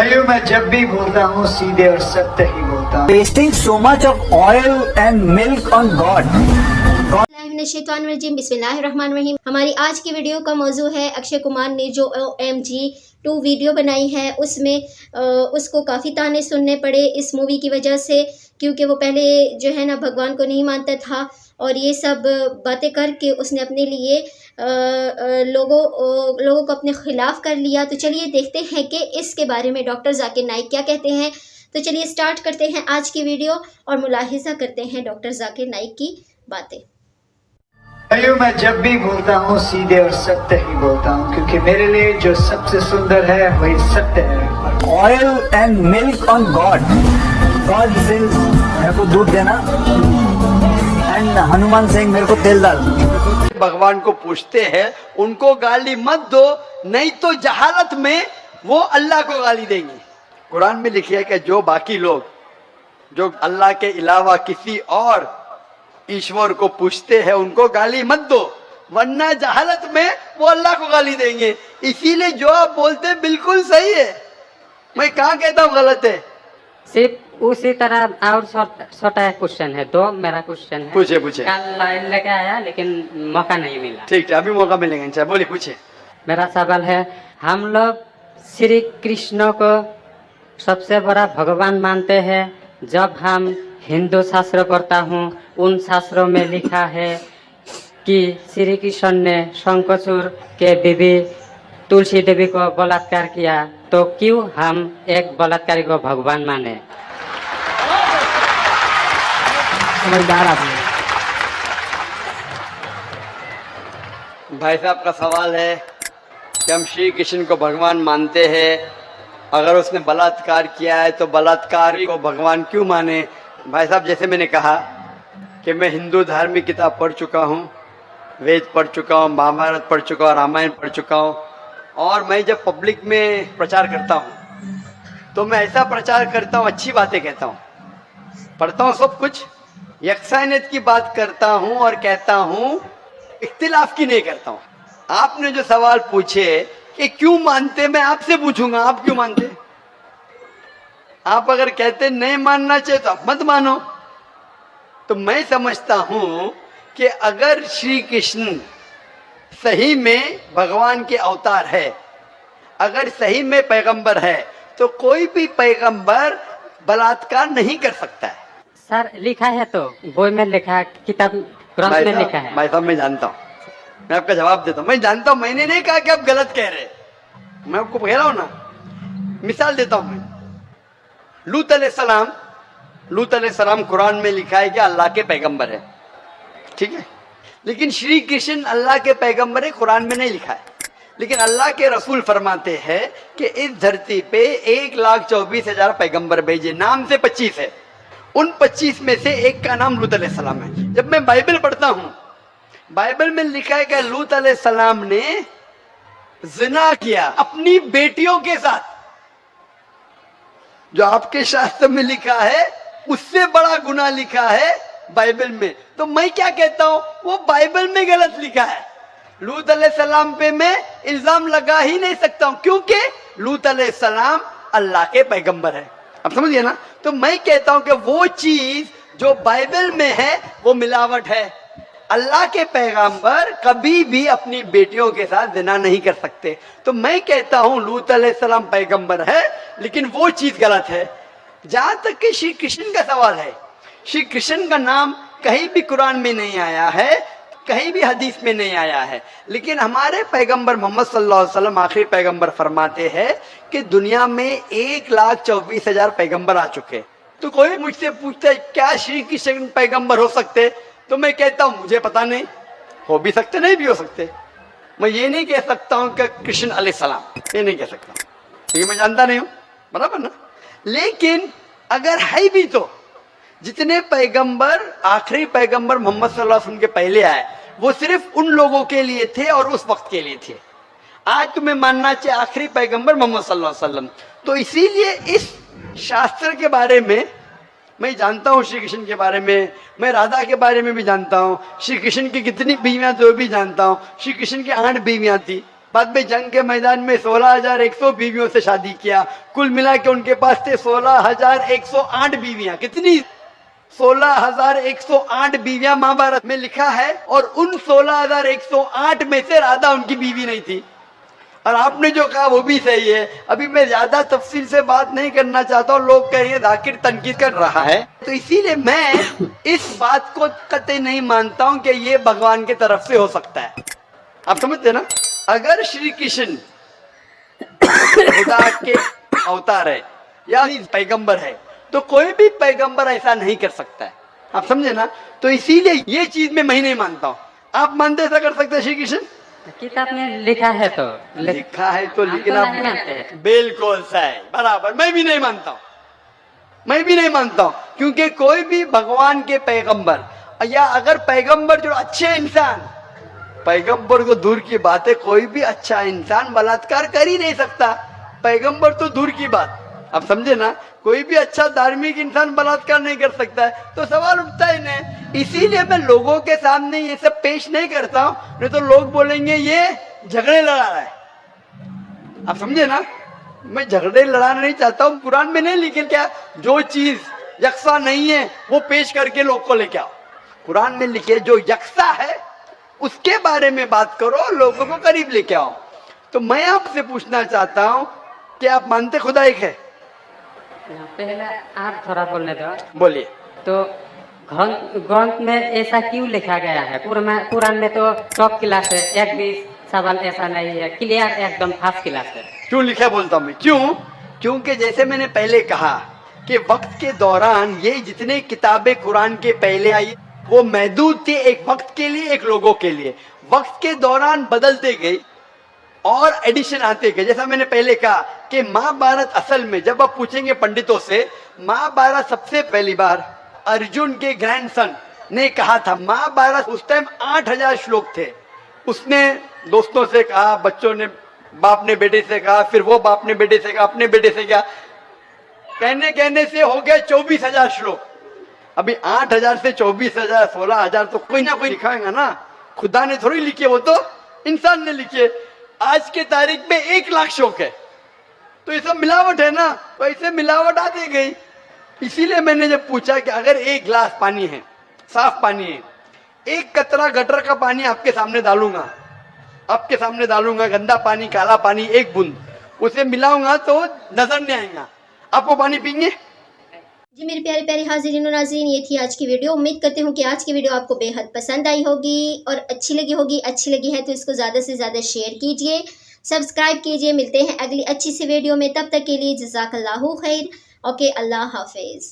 भाइयों मैं जब भी बोलता हूँ सीधे और सत्य ही बोलता हूँ। wasting so much of oil and milk on God. बिस्मिल्लाहिर्रहमानिर्रहीम, बिस्मिल्लाहिर्रहमानिर्रहीम। हमारी आज की वीडियो का मौजू है अक्षय कुमार ने जो OMG 2 वीडियो बनाई है, उसमें उसको काफ़ी ताने सुनने पड़े इस मूवी की वजह से, क्योंकि वो पहले जो है ना भगवान को नहीं मानता था और ये सब बातें करके उसने अपने लिए लोगों को अपने खिलाफ कर लिया। तो चलिए देखते हैं कि इसके बारे में डॉक्टर जाकिर नाइक क्या कहते हैं। तो चलिए स्टार्ट करते हैं आज की वीडियो और मुलाहिजा करते हैं डॉक्टर जाकिर नाइक की बातें। भाइयों मैं जब भी बोलता हूँ सीधे और सत्य ही बोलता हूँ, क्योंकि मेरे लिए जो सबसे सुंदर है वही सत्य है। Oil and milk on God. God says मेरे को दूध देना and हनुमान सिंह मेरे को तेल डाल। भगवान को पूछते हैं उनको गाली मत दो, नहीं तो जहालत में वो अल्लाह को गाली देंगे। कुरान में लिखा है कि जो बाकी लोग जो अल्लाह के अलावा किसी और ईश्वर को पूछते हैं उनको गाली मत दो, वरना जहालत में वो अल्लाह को गाली देंगे। इसीलिए जो आप बोलते हैं बिल्कुल सही है, मैं कहाँ कहता हूँ गलत है। सिर्फ उसी तरह और छोटा क्वेश्चन है, तो मेरा क्वेश्चन है। पूछे कल लाइन लेके आया लेकिन मौका नहीं मिला। ठीक है, अभी मौका मिलेगा इंशाल्लाह। बोलिए, पूछे। मेरा सवाल है, हम लोग श्री कृष्ण को सबसे बड़ा भगवान मानते हैं। जब हम हिंदू शास्त्र पढ़ता हूँ, उन शास्त्रों में लिखा है कि श्री कृष्ण ने शंखचूड़ के बीवी तुलसी देवी को बलात्कार किया, तो क्यों हम एक बलात्कारी को भगवान माने? समझदार आदमी। भाई साहब का सवाल है कि हम श्री कृष्ण को भगवान मानते हैं, अगर उसने बलात्कार किया है तो बलात्कारी को भगवान क्यों माने। भाई साहब, जैसे मैंने कहा कि मैं हिंदू धार्मिक किताब पढ़ चुका हूँ, वेद पढ़ चुका हूँ, महाभारत पढ़ चुका हूँ, रामायण पढ़ चुका हूँ, और मैं जब पब्लिक में प्रचार करता हूँ तो मैं ऐसा प्रचार करता हूँ, अच्छी बातें कहता हूँ, पढ़ता हूँ सब कुछ, यकसानियत की बात करता हूँ और कहता हूँ, इख्तिलाफ की नहीं करता हूँ। आपने जो सवाल पूछे कि क्यों मानते, मैं आपसे पूछूंगा आप क्यों मानते। आप अगर कहते नहीं मानना चाहिए तो आप मत मानो। तो मैं समझता हूं कि अगर श्री कृष्ण सही में भगवान के अवतार है, अगर सही में पैगंबर है, तो कोई भी पैगंबर बलात्कार नहीं कर सकता है। सर लिखा है, तो बोई में लिखा है, किताब ग्रंथ में लिखा है। भाई साहब, मैं जानता हूँ, मैं आपका जवाब देता हूँ। मैं जानता हूँ, मैंने नहीं कहा कि आप गलत कह रहे, मैं आपको कह रहा हूँ ना। मिसाल देता हूँ मैं, लूत अलैहिस्सलाम कुरान में लिखा है कि अल्लाह के पैगंबर है, ठीक है, लेकिन श्री कृष्ण अल्लाह के पैगंबर है, कुरान में नहीं लिखा है। लेकिन अल्लाह के रसूल फरमाते हैं कि इस धरती पे 1,24,000 पैगंबर भेजे, नाम से 25 है, उन 25 में से एक का नाम लूत अलैहिस्सलाम है। जब मैं बाइबल पढ़ता हूँ, बाइबल में लिखा है कि लूत अलैहिस्सलाम ने जिना किया अपनी बेटियों के साथ। जो आपके शास्त्र में लिखा है उससे बड़ा गुनाह लिखा है बाइबल में। तो मैं क्या कहता हूं, वो बाइबल में गलत लिखा है। लूत अलैहिस्सलाम पे मैं इल्जाम लगा ही नहीं सकता हूं, क्योंकि लूत अलैहिस्सलाम अल्लाह के पैगंबर है। अब समझिए ना। तो मैं कहता हूं कि वो चीज जो बाइबल में है वो मिलावट है। अल्लाह के पैगंबर कभी भी अपनी बेटियों के साथ जिना नहीं कर सकते। तो मैं कहता हूं लूत अलैहिस्सलाम पैगंबर है, लेकिन वो चीज गलत है। जहां तक कि श्री कृष्ण का सवाल है, श्री कृष्ण का नाम कहीं भी कुरान में नहीं आया है, कहीं भी हदीस में नहीं आया है, लेकिन हमारे पैगंबर मोहम्मद सल्लल्लाहु अलैहि वसल्लम आखिरी पैगंबर फरमाते हैं कि दुनिया में 1,24,000 पैगंबर आ चुके। तो कोई मुझसे पूछता है क्या श्री कृष्ण पैगंबर हो सकते, तो मैं कहता हूं मुझे पता नहीं, हो भी सकते नहीं भी हो सकते। मैं ये नहीं कह सकता हूं कि कृष्ण अलैहिस्सलाम, ये नहीं कह सकता क्योंकि मैं जानता नहीं हूं, बराबर ना। लेकिन अगर है भी तो जितने पैगंबर आखिरी पैगंबर मोहम्मद सल्लल्लाहु अलैहि वसल्लम के पहले आए वो सिर्फ उन लोगों के लिए थे और उस वक्त के लिए थे। आज तुम्हें मानना चाहिए आखिरी पैगंबर मोहम्मद सल्लल्लाहु अलैहि वसल्लम। तो इसीलिए इस शास्त्र के बारे में मैं जानता हूँ, श्री कृष्ण के बारे में, मैं राधा के बारे में भी जानता हूँ, श्री कृष्ण की कितनी बीवियां तो भी जानता हूँ। श्री कृष्ण की 8 बीवियां थी, बाद में जंग के मैदान में 16,100 बीवियों से शादी किया। कुल मिला के उनके पास थे 16,108 बीवियां। कितनी? 16,108 बीवियां महाभारत में लिखा है। और उन 16,108 में से राधा उनकी बीवी नहीं थी। और आपने जो कहा वो भी सही है। अभी मैं ज्यादा तफसील से बात नहीं करना चाहता हूँ, लोग कहेंगे जाकिर तनकीद कर रहा है, तो इसीलिए मैं इस बात को कतई नहीं मानता हूँ कि ये भगवान की तरफ से हो सकता है। आप समझते ना? अगर श्री कृष्ण खुदा के अवतार है या पैगंबर है तो कोई भी पैगंबर ऐसा नहीं कर सकता है। आप समझे ना? तो इसीलिए ये चीज मैं नहीं मानता हूँ। आप मानते ऐसा कर सकते हैं श्री कृष्ण? किताब में लिखा है तो लिखा है तो, लेकिन हम आप तो नहीं मानते हैं। बिल्कुल सही, बराबर। मैं भी नहीं मानता हूँ, मैं भी नहीं मानता हूँ, क्योंकि कोई भी भगवान के पैगंबर या अगर पैगंबर जो अच्छे इंसान, पैगंबर को दूर की बात है, कोई भी अच्छा इंसान बलात्कार कर ही नहीं सकता। पैगंबर तो दूर की बात, आप समझे ना? कोई भी अच्छा धार्मिक इंसान बलात्कार नहीं कर सकता है, तो सवाल उठता ही नहीं। इसीलिए मैं लोगों के सामने ये सब पेश नहीं करता हूँ, नहीं तो लोग बोलेंगे ये झगड़े लड़ा रहा है। आप समझे ना? मैं झगड़े लड़ाना नहीं चाहता हूँ। कुरान में नहीं लिखे क्या, जो चीज यकसा नहीं है वो पेश करके लोग को लेके आओ। कुरान में लिखे जो यकसा है उसके बारे में बात करो, लोगों को करीब लेके आओ। तो मैं आपसे पूछना चाहता हूँ कि आप मानते खुदा एक है? पहले आप थोड़ा बोलने दो। बोलिए। तो ग्रंथ में ऐसा क्यों लिखा गया है? कुरान में तो टॉप क्लास है, एक भी सवाल ऐसा नहीं है, क्लियर एकदम फर्स्ट क्लास है। क्यों लिखा बोलता हूँ मैं? क्यों? क्योंकि जैसे मैंने पहले कहा कि वक्त के दौरान ये जितने किताबें कुरान के पहले आई वो महदूद थे, एक वक्त के लिए, एक लोगों के लिए। वक्त के दौरान बदलते गए और एडिशन आते गए। जैसा मैंने पहले कहा कि महाभारत असल में जब आप पूछेंगे पंडितों से, महाभारत सबसे पहली बार अर्जुन के ग्रैंडसन ने कहा था। महाभारत उस टाइम 8,000 श्लोक थे। उसने दोस्तों से कहा, बच्चों ने बाप ने बेटे से कहा, फिर वो बाप ने बेटे से कहा, अपने बेटे से कहा, कहने से हो गया 24,000 श्लोक। अभी 8,000 से 24,000 16,000 तो कोई ना कोई लिखाएगा ना, खुदा ने थोड़ी लिखे, वो तो इंसान ने लिखे। आज के तारीख में 1,00,000 श्लोक है, तो ये सब मिलावट है ना, तो ऐसे मिलावट आती गई। इसीलिए मैंने जब पूछा कि अगर एक गिलास पानी है, साफ पानी है, एक कतरा गटर का पानी आपके सामने डालूंगा, गंदा पानी, काला पानी, एक बूंद उसे मिलाऊंगा तो नजर नहीं आएगा, आपको पानी पीएंगे? जी मेरे प्यारे प्यारे हाजिरीन और नाज़रीन, ये थी आज की वीडियो। उम्मीद करती हूँ कि आज की वीडियो आपको बेहद पसंद आई होगी और अच्छी लगी होगी। अच्छी लगी है तो इसको ज़्यादा से ज़्यादा शेयर कीजिए, सब्सक्राइब कीजिए। मिलते हैं अगली अच्छी सी वीडियो में, तब तक के लिए जज़ाकल्लाहु खैर। ओके, अल्लाह हाफिज़।